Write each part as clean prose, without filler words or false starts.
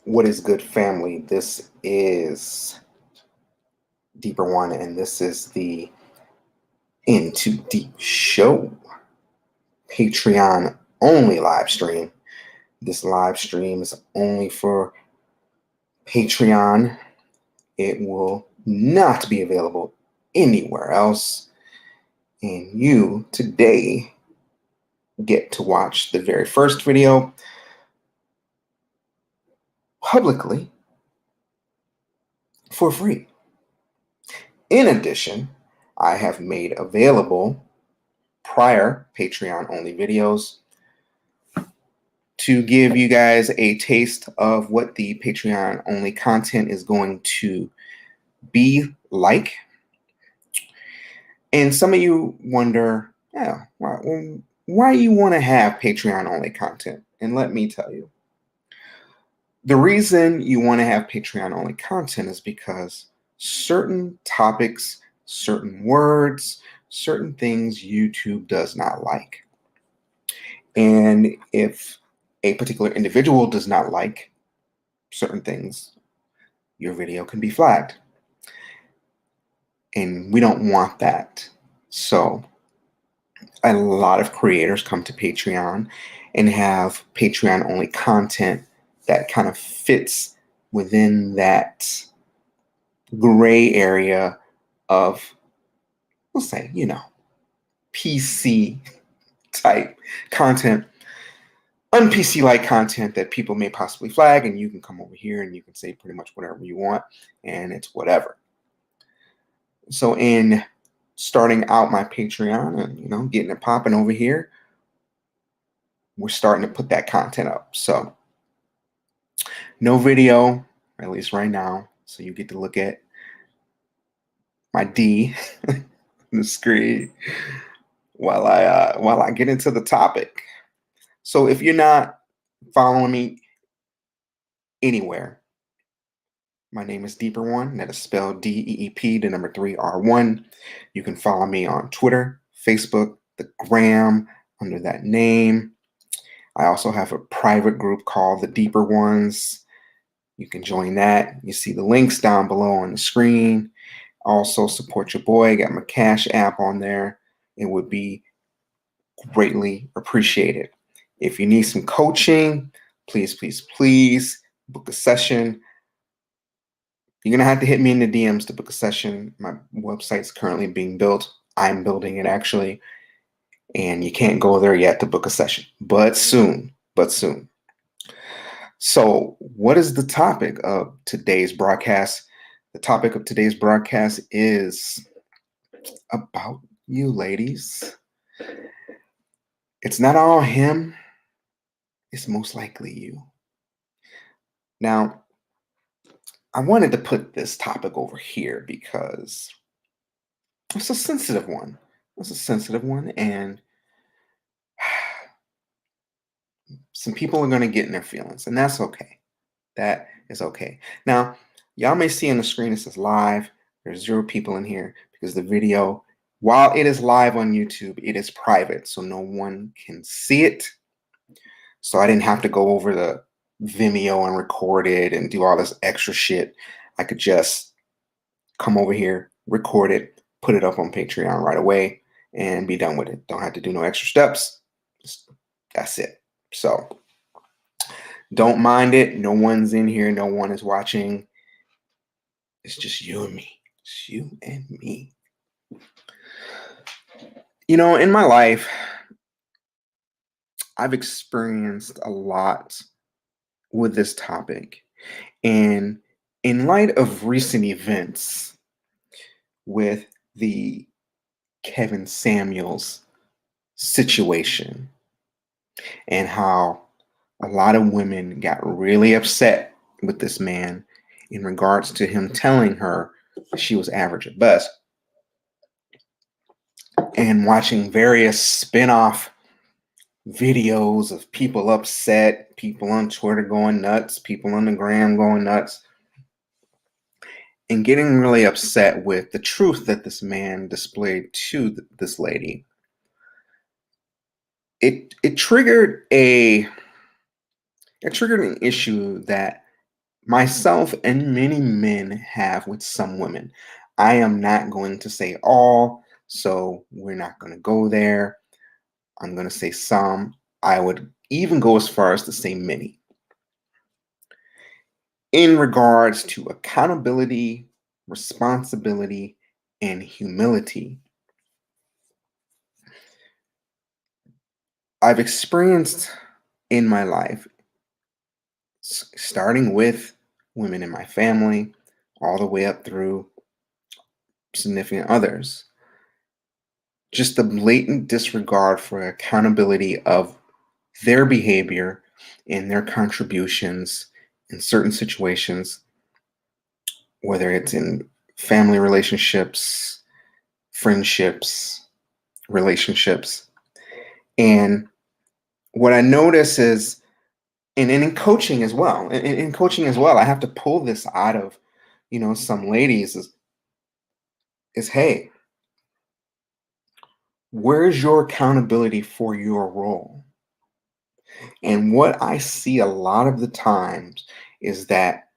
What is good, family? This is Deeper One, and this is the Into Deep Show Patreon only live stream. This live stream is only for Patreon. It will not be available anywhere else. And you today get to watch the very first video publicly for free. In addition, I have made available prior Patreon only videos to give you guys a taste of what the Patreon only content is going to be like. And some of you wonder, why you want to have Patreon only content? And let me tell you, the reason you want to have Patreon only content is because certain topics, certain words, certain things YouTube does not like. And if a particular individual does not like certain things, your video can be flagged. And we don't want that. So a lot of creators come to Patreon and have Patreon only content that kind of fits within that gray area of, we'll say, PC type content, un-PC like content that people may possibly flag, and you can come over here and you can say pretty much whatever you want, and it's whatever. So in starting out my Patreon and getting it popping over here, we're starting to put that content up. So no video, at least right now. So you get to look at my D on the screen while I get into the topic. So if you're not following me anywhere, my name is Deeper One. That is spelled DEEP, the number 3 R1. You can follow me on Twitter, Facebook, the Gram under that name. I also have a private group called the Deeper Ones. You can join that. You see the links down below on the screen. Also support your boy. Got my Cash app on there. It would be greatly appreciated. If you need some coaching, please book a session. You're going to have to hit me in the DMs to book a session. My website's currently being built. I'm building it, actually. And you can't go there yet to book a session. But soon. So what is the topic of today's broadcast? The topic of today's broadcast is about you, ladies. It's not all him. It's most likely you. Now, I wanted to put this topic over here because it's a sensitive one. And some people are going to get in their feelings, and that's okay. That is okay. Now, y'all may see on the screen it says live. There's 0 people in here because the video, while it is live on YouTube, it is private, so no one can see it. So I didn't have to go over the Vimeo and record it and do all this extra shit. I could just come over here, record it, put it up on Patreon right away, and be done with it. Don't have to do no extra steps. That's it. So don't mind it. No one's in here. No one is watching. It's just you and me. It's you and me. In my life, I've experienced a lot with this topic. And in light of recent events with the Kevin Samuels situation and how a lot of women got really upset with this man in regards to him telling her she was average at best, and watching various spin-off videos of people upset, people on Twitter going nuts, people on the gram going nuts, and getting really upset with the truth that this man displayed to this lady. It triggered an issue that myself and many men have with some women. I am not going to say all, so we're not going to go there. I'm going to say some. I would even go as far as to say many. In regards to accountability, responsibility, and humility, I've experienced in my life, starting with women in my family, all the way up through significant others, just the blatant disregard for accountability of their behavior and their contributions in certain situations, whether it's in family relationships, friendships, relationships. And what I notice is, and in coaching as well, in coaching as well, I have to pull this out of, some ladies is hey, where's your accountability for your role? And what I see a lot of the times is that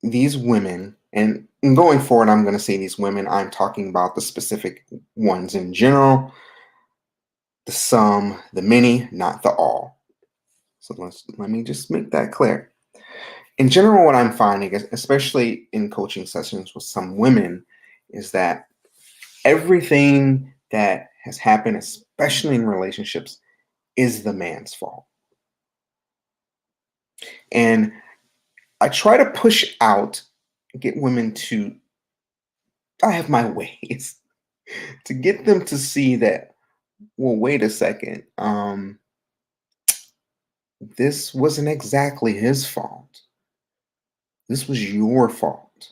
these women, and going forward, I'm going to say these women, I'm talking about the specific ones in general, the some, the many, not the all. So let me just make that clear. In general, what I'm finding, especially in coaching sessions with some women, is that everything that has happened, especially in relationships, is the man's fault. And I try to push out, get women to, I have my ways to get them to see that, well, wait a second, this wasn't exactly his fault. This was your fault.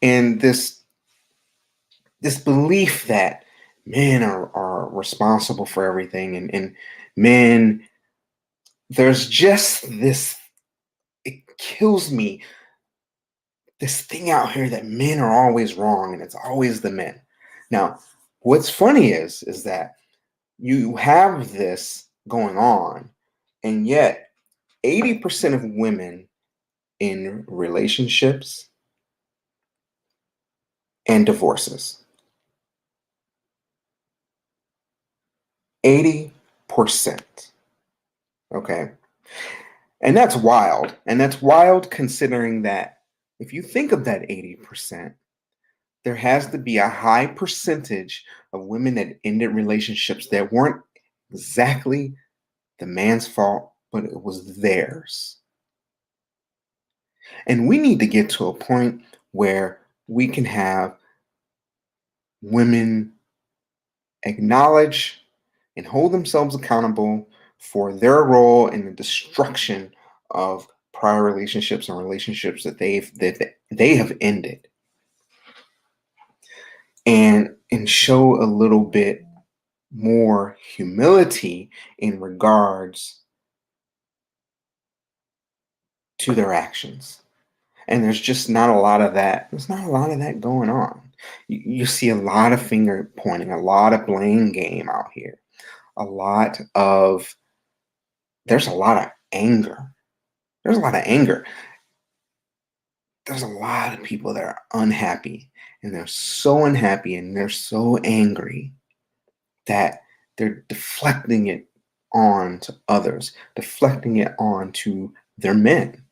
And this belief that men are responsible for everything, and men, there's just this, it kills me, this thing out here that men are always wrong and it's always the men. Now, what's funny is that you have this going on, and yet 80% of women in relationships and divorces, 80%. Okay. And that's wild. And that's wild considering that if you think of that 80%, there has to be a high percentage of women that ended relationships that weren't exactly the man's fault, but it was theirs. And we need to get to a point where we can have women acknowledge and hold themselves accountable for their role in the destruction of prior relationships and relationships that they have ended, and show a little bit more humility in regards to their actions. And there's just not a lot of that. There's not a lot of that going on. You see a lot of finger pointing, a lot of blame game out here, a lot of, there's a lot of anger. There's a lot of anger. There's a lot of people that are unhappy, and they're so unhappy and they're so angry that they're deflecting it on to others, deflecting it on to their men.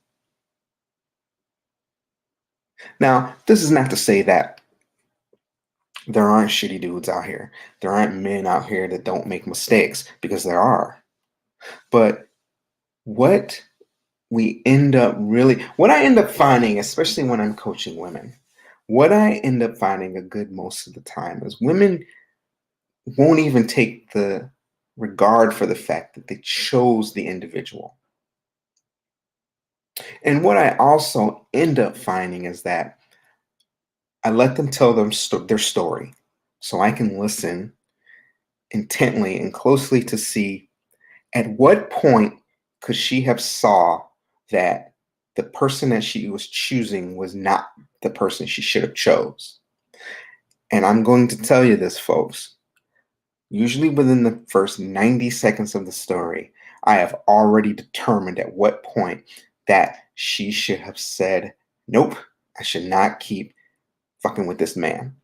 Now, this is not to say that there aren't shitty dudes out here. There aren't men out here that don't make mistakes, because there are. But what what I end up finding, especially when I'm coaching women, what I end up finding a good most of the time is women won't even take the regard for the fact that they chose the individual. And what I also end up finding is that I let them tell them their story, so I can listen intently and closely to see at what point could she have saw that the person that she was choosing was not the person she should have chose. And I'm going to tell you this, folks. Usually within the first 90 seconds of the story, I have already determined at what point that she should have said, nope, I should not keep fucking with this man.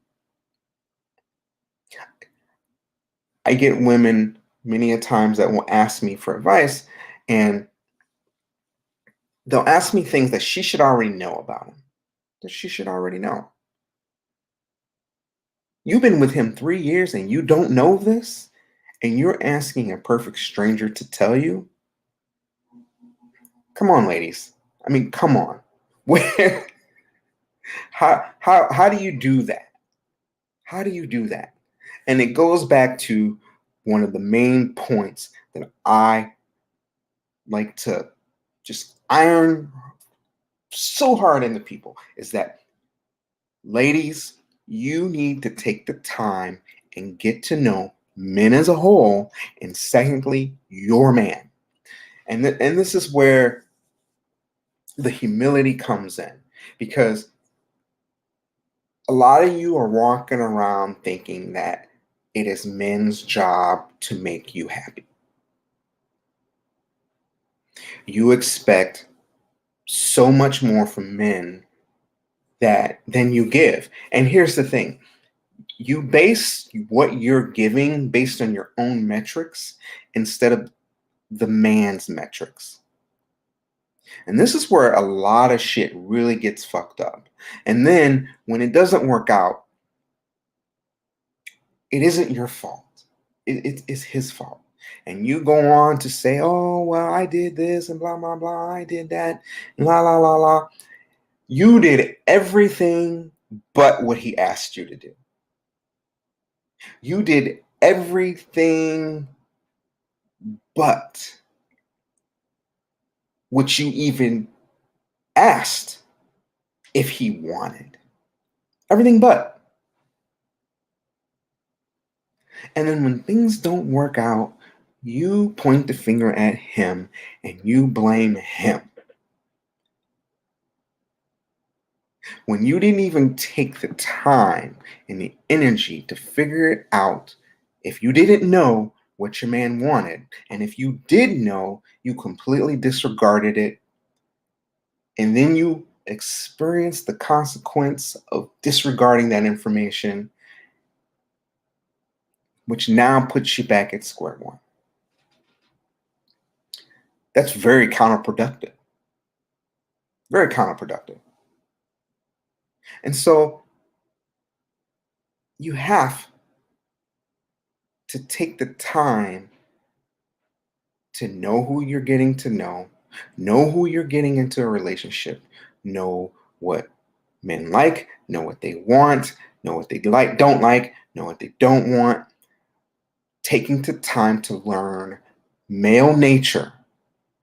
I get women many a times that will ask me for advice, and they'll ask me things that she should already know about him, that she should already know. You've been with him 3 years and you don't know this, and you're asking a perfect stranger to tell you? Come on, ladies. I mean, come on. Where how do you do that? How do you do that? And it goes back to one of the main points that I like to just iron so hard into people is that, ladies, you need to take the time and get to know men as a whole, and secondly, your man. And this is where the humility comes in, because a lot of you are walking around thinking that it is men's job to make you happy. You expect so much more from men that than you give. And here's the thing. You base what you're giving based on your own metrics instead of the man's metrics. And this is where a lot of shit really gets fucked up. And then when it doesn't work out, it isn't your fault. It's his fault. And you go on to say, oh, well, I did this and blah, blah, blah. I did that. And la, la, la, la. You did everything but what he asked you to do. You did everything but what you even asked if he wanted. Everything but. And then when things don't work out, you point the finger at him and you blame him. When you didn't even take the time and the energy to figure it out, if you didn't know what your man wanted, and if you did know, you completely disregarded it, and then you experience the consequence of disregarding that information, which now puts you back at square one. That's very counterproductive. Very counterproductive. And so you have to take the time to know who you're getting to know who you're getting into a relationship, know what men like, know what they want, know what they don't like, know what they don't want. Taking the time to learn male nature.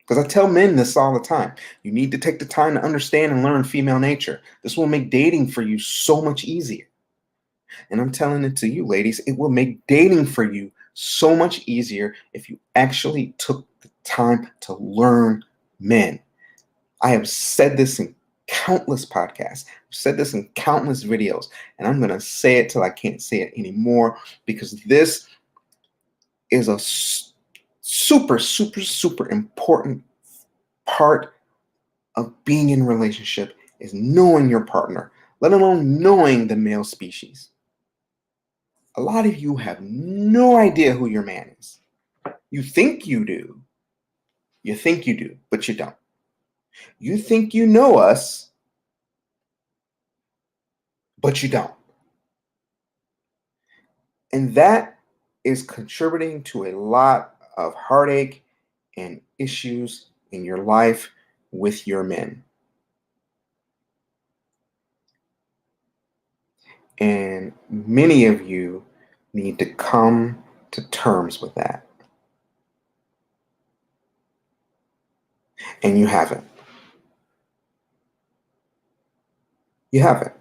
Because I tell men this all the time. You need to take the time to understand and learn female nature. This will make dating for you so much easier. And I'm telling it to you, ladies, it will make dating for you so much easier if you actually took the time to learn men. I have said this in countless podcasts. I've said this in countless videos, and I'm going to say it till I can't say it anymore, because this is a super, super, super important part of being in a relationship, is knowing your partner, let alone knowing the male species. A lot of you have no idea who your man is. You think you do. You think you do, but you don't. You think you know us, but you don't. And that is contributing to a lot of heartache and issues in your life with your men. And many of you need to come to terms with that. And you haven't. You haven't.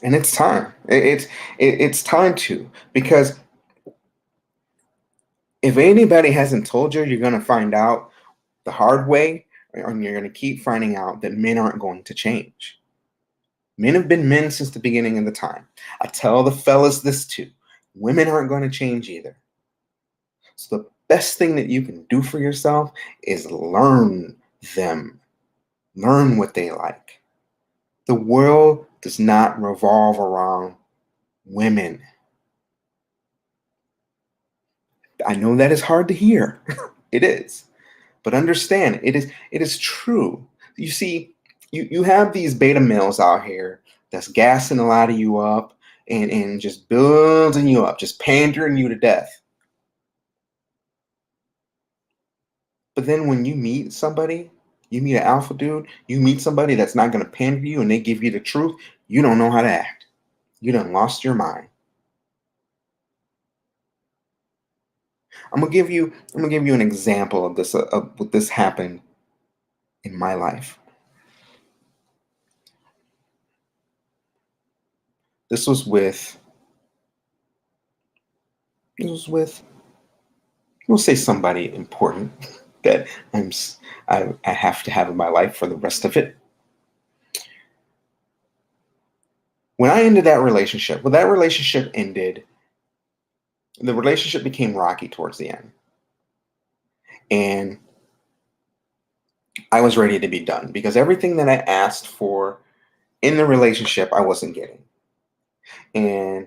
And it's time. It's time to, because if anybody hasn't told you, you're going to find out the hard way, and you're going to keep finding out that men aren't going to change. Men have been men since the beginning of the time. I tell the fellas this too. Women aren't going to change either. So the best thing that you can do for yourself is learn them. Learn what they like. The world does not revolve around women. I know that is hard to hear. It is. But understand, it is true. You see, you have these beta males out here that's gassing a lot of you up and just building you up, just pandering you to death. But then when you meet somebody, you meet an alpha dude, you meet somebody that's not going to pander you and they give you the truth, you don't know how to act. You done lost your mind. I'm gonna give you an example of this of what this happened in my life. This was with this was with we'll say somebody important that I have to have in my life for the rest of it. When I ended that relationship, when that relationship ended, the relationship became rocky towards the end. And I was ready to be done because everything that I asked for in the relationship, I wasn't getting. And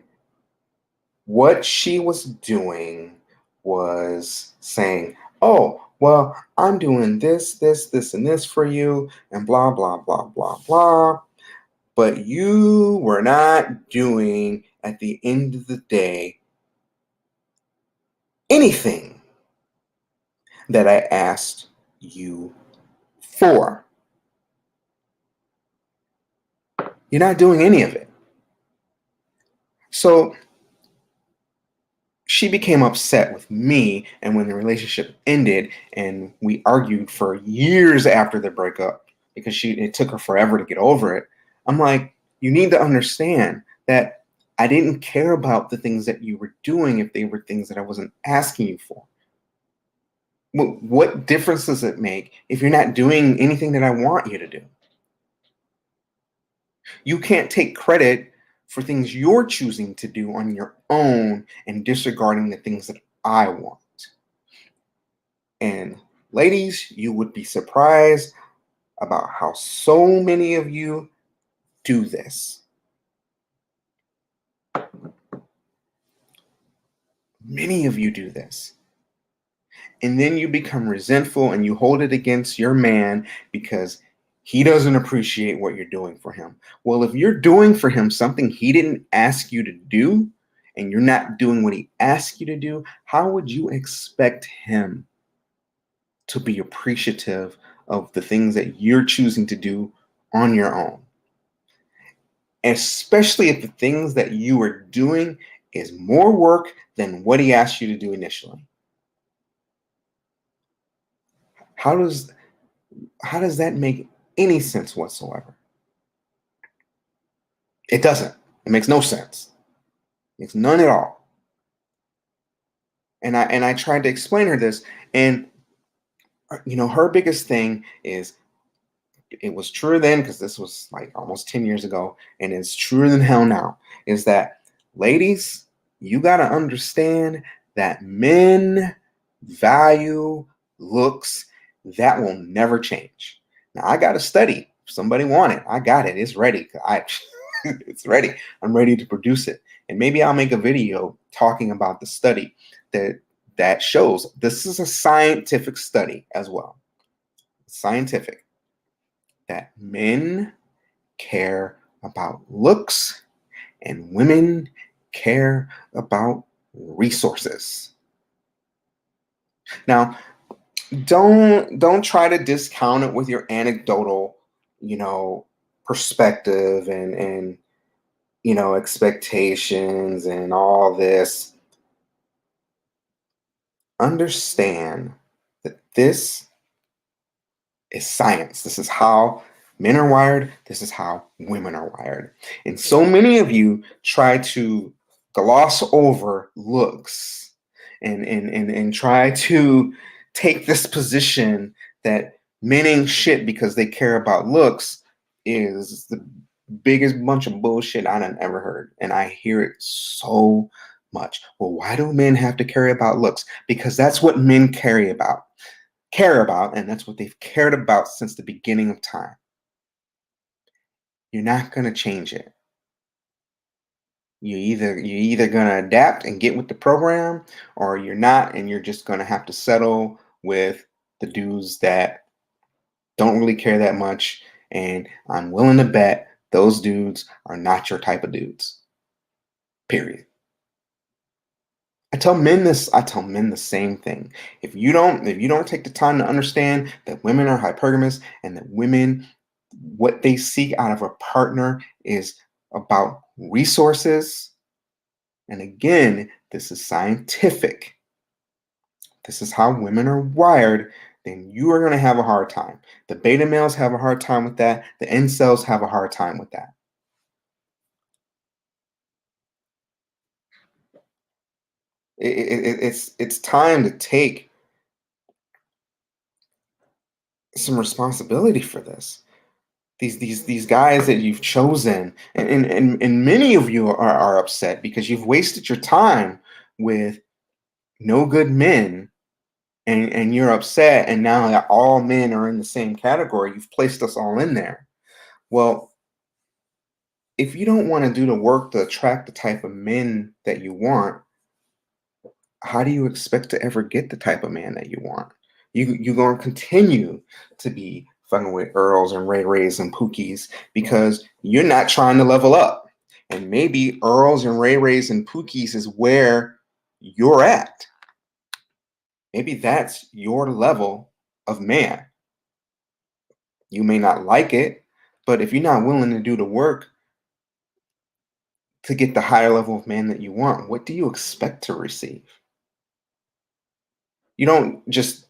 what she was doing was saying, oh, well, I'm doing this, and this for you, and blah, blah, blah, blah, blah. But you were not doing, at the end of the day, anything that I asked you for. You're not doing any of it. So she became upset with me, and when the relationship ended and we argued for years after the breakup because it took her forever to get over it, I'm like, you need to understand that I didn't care about the things that you were doing if they were things that I wasn't asking you for. What difference does it make if you're not doing anything that I want you to do? You can't take credit for things you're choosing to do on your own and disregarding the things that I want. And ladies, you would be surprised about how so many of you do this. Many of you do this. And then you become resentful and you hold it against your man because he doesn't appreciate what you're doing for him. Well, if you're doing for him something he didn't ask you to do and you're not doing what he asked you to do, how would you expect him to be appreciative of the things that you're choosing to do on your own? Especially if the things that you are doing is more work than what he asked you to do initially. How does that make any sense whatsoever? It doesn't. It makes no sense. It makes none at all. And I tried to explain her this, and her biggest thing is, it was truer then because this was like almost 10 years ago, and it's truer than hell now, is that, ladies, you got to understand that men value looks. That will never change. Now, I got a study. If somebody want it, I got it. It's ready. It's ready. I'm ready to produce it. And maybe I'll make a video talking about the study that shows this is a scientific study as well. Scientific. That men care about looks and women care about resources. Now, don't try to discount it with your anecdotal, perspective and expectations and all this. Understand that this is science. This is how men are wired. This is how women are wired. And so many of you try to gloss over looks and try to take this position that men ain't shit because they care about looks is the biggest bunch of bullshit I done ever heard. And I hear it so much. Well, why do men have to care about looks? Because that's what men care about, and that's what they've cared about since the beginning of time. You're not going to change it. You're either going to adapt and get with the program, or you're not, and you're just going to have to settle with the dudes that don't really care that much. And I'm willing to bet those dudes are not your type of dudes. Period. I tell men the same thing. If you don't take the time to understand that women are hypergamous, and that women, what they seek out of a partner is about resources. And again, this is scientific. This is how women are wired. Then you are going to have a hard time. The beta males have a hard time with that. The incels have a hard time with that. It's time to take some responsibility for this. These guys that you've chosen, and many of you are upset because you've wasted your time with no good men, and you're upset, and now that all men are in the same category, you've placed us all in there. Well, if you don't want to do the work to attract the type of men that you want, how do you expect to ever get the type of man that you want? You're going to continue to be fucking with Earls and Ray Rays and Pookies because you're not trying to level up. And maybe Earls and Ray Rays and Pookies is where you're at. Maybe that's your level of man. You may not like it, but if you're not willing to do the work to get the higher level of man that you want, what do you expect to receive? You don't just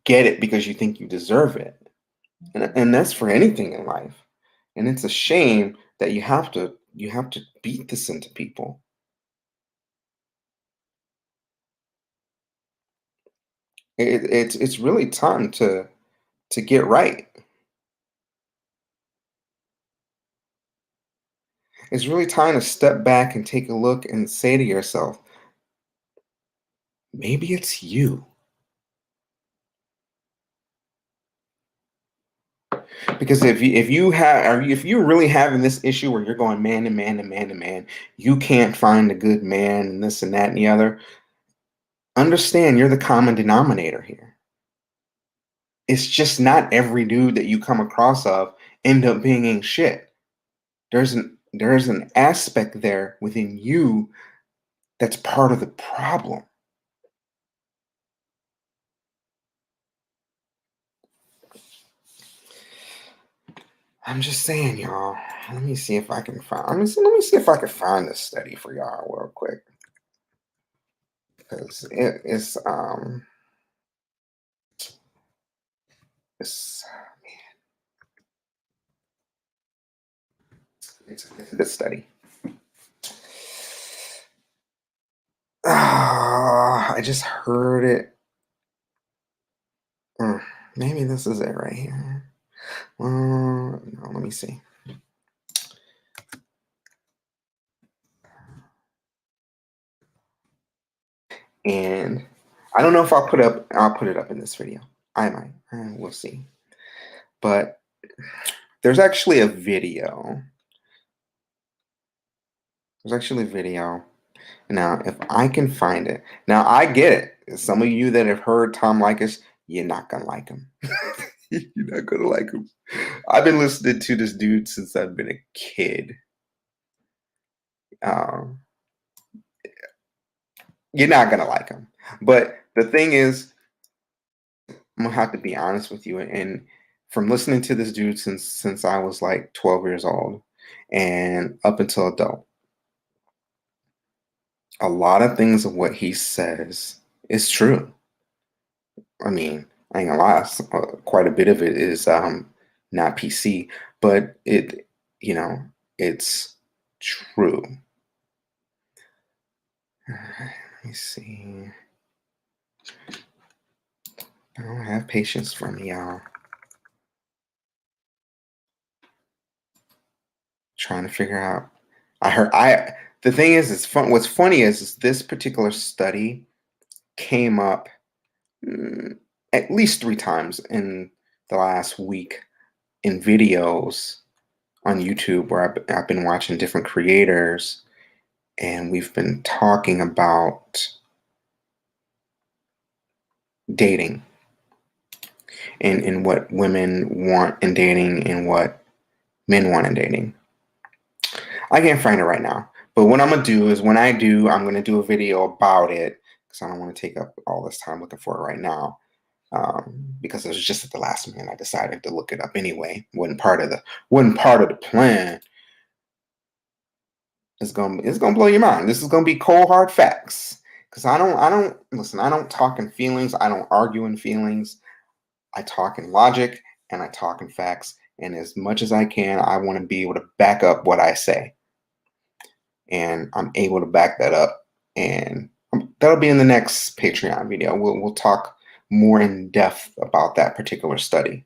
get it because you think you deserve it. And that's for anything in life. And it's a shame that you have to beat this into people. It's really time to get right. It's really time to step back and take a look and say to yourself, maybe it's you. Because if you're really having this issue where you're going man to man to man to man, you can't find a good man and this and that and the other. Understand you're the common denominator here. It's just not every dude that you come across of end up being ain't shit. There's an aspect there within you that's part of the problem. I'm just saying, y'all. Let me see if I can find. Let me see if I can find this study for y'all real quick, because it's it's a good study. I just heard it. Maybe this is it right here. No, let me see. And I don't know if I'll put it up in this video. I might. We'll see. But there's actually a video. There's actually a video. Now, if I can find it. Now, I get it. Some of you that have heard Tom Likas, you're not gonna like him. You're not gonna like him. I've been listening to this dude since I've been a kid. Um, you're not gonna like him. But the thing is, I'm gonna have to be honest with you. And from listening to this dude since I was like 12 years old and up until adult, a lot of things of what he says is true. I mean, I ain't gonna lie, quite a bit of it is not PC, but it's true. Let me see. I don't have patience for me, y'all. Trying to figure out. I heard The thing is, it's fun. What's funny is this particular study came up at least 3 times in the last week in videos on YouTube where I've been watching different creators, and we've been talking about dating and what women want in dating and what men want in dating. I can't find it right now, but what I'm gonna do is when I do, I'm gonna do a video about it because I don't want to take up all this time looking for it right now. Because it was just at the last minute I decided to look it up anyway. wasn't part of the plan. It's gonna blow your mind. This is gonna be cold hard facts. Because I don't listen. I don't talk in feelings. I don't argue in feelings. I talk in logic and I talk in facts. And as much as I can, I want to be able to back up what I say. And I'm able to back that up. And that'll be in the next Patreon video. We'll talk more in depth about that particular study.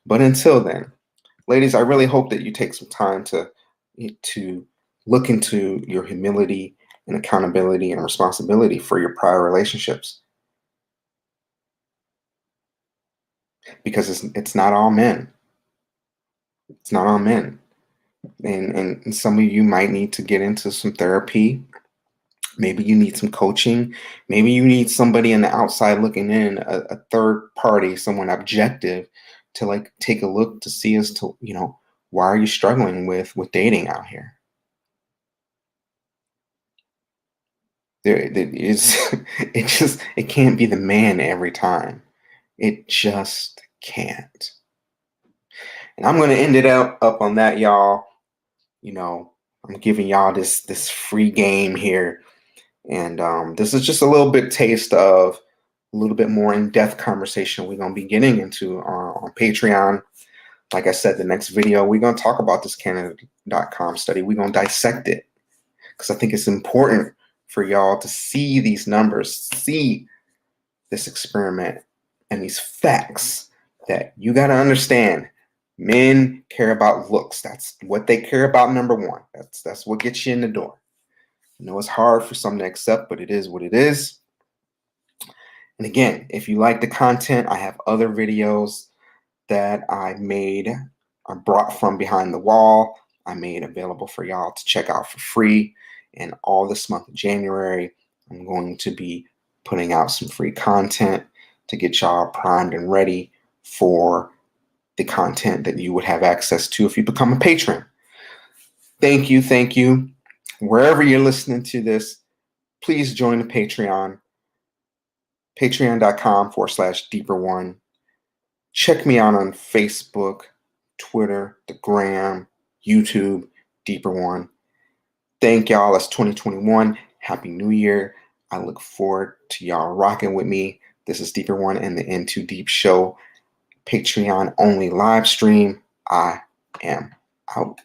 But until then, ladies, I really hope that you take some time to look into your humility and accountability and responsibility for your prior relationships. Because it's not all men. It's not all men. And some of you might need to get into some therapy. Maybe you need some coaching. Maybe you need somebody on the outside looking in, a third party, someone objective, to like take a look to see as to, why are you struggling with dating out here? It can't be the man every time. It just can't. And I'm gonna end it up on that, y'all. I'm giving y'all this free game here. And this is just a little bit taste of a little bit more in-depth conversation we're going to be getting into on Patreon. Like I said, the next video, we're going to talk about this Canada.com study. We're going to dissect it because I think it's important for y'all to see these numbers, see this experiment and these facts that you got to understand. Men care about looks. That's what they care about, number one. That's what gets you in the door. I know it's hard for some to accept, but it is what it is. And again, if you like the content, I have other videos that I brought from behind the wall. I made available for y'all to check out for free. And all this month of January, I'm going to be putting out some free content to get y'all primed and ready for the content that you would have access to if you become a patron. Thank you. Thank you. Wherever you're listening to this, please join the Patreon, patreon.com/deeper1. Check me out on Facebook, Twitter, the Gram, YouTube, Deeper1. Thank y'all. It's 2021. Happy New Year. I look forward to y'all rocking with me. This is Deeper1 and the In Too Deep Show, Patreon only live stream. I am out.